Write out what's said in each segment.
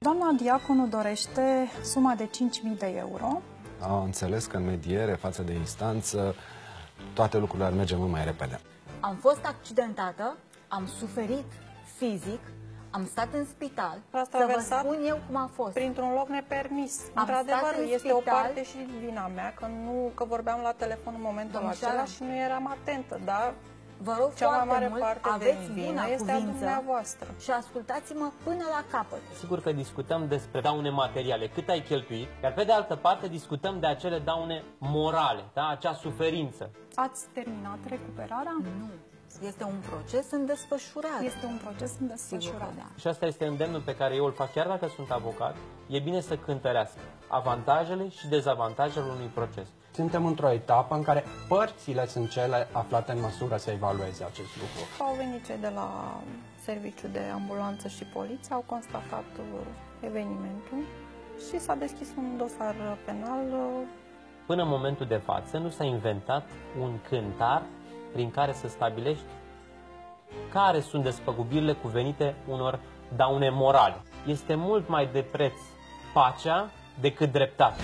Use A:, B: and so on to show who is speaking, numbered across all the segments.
A: Doamna Diaconu dorește suma de 5.000 de euro.
B: Am înțeles că în mediere față de instanță toate lucrurile ar merge mult mai repede.
C: Am fost accidentată, am suferit fizic, am stat în spital, să vă spun eu cum a fost.
D: Printr-un loc nepermis. Într-adevăr, este o parte și vina mea, că vorbeam la telefon în momentul acela și nu eram atentă, dar
C: vă rog
D: cea mai
C: foarte
D: mare
C: mult,
D: parte
C: aveți
D: de vină
C: buna
D: este a
C: cuvință
D: dumneavoastră.
C: și ascultați-mă până la capăt.
E: Sigur că discutăm despre daune materiale, cât ai cheltuit, iar pe de altă parte discutăm de acele daune morale, da? Acea suferință.
A: Ați terminat recuperarea?
C: Nu. Este un proces în desfășurare.
A: Este un proces în desfășurare.
C: Da.
E: Și asta este îndemnul pe care eu îl fac, chiar dacă sunt avocat, e bine să cântărească avantajele și dezavantajele unui proces.
F: Suntem într-o etapă în care părțile sunt cele aflate în măsură să evalueze acest lucru.
D: Au venit cei de la serviciul de ambulanță și poliție, au constatat evenimentul și s-a deschis un dosar penal.
E: Până în momentul de față nu s-a inventat un cântar prin care să stabilești care sunt despăgubirile cuvenite unor daune morale. Este mult mai de preț pacea decât dreptatea.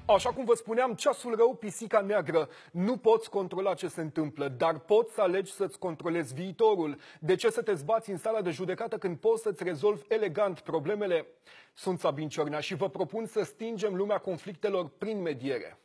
G: Așa cum vă spuneam, ceasul rău, pisica neagră. Nu poți controla ce se întâmplă, dar poți să alegi să-ți controlezi viitorul. De ce să te zbați în sala de judecată când poți să-ți rezolvi elegant problemele? Sunt Sabin Ciornea și vă propun să stingem lumea conflictelor prin mediere.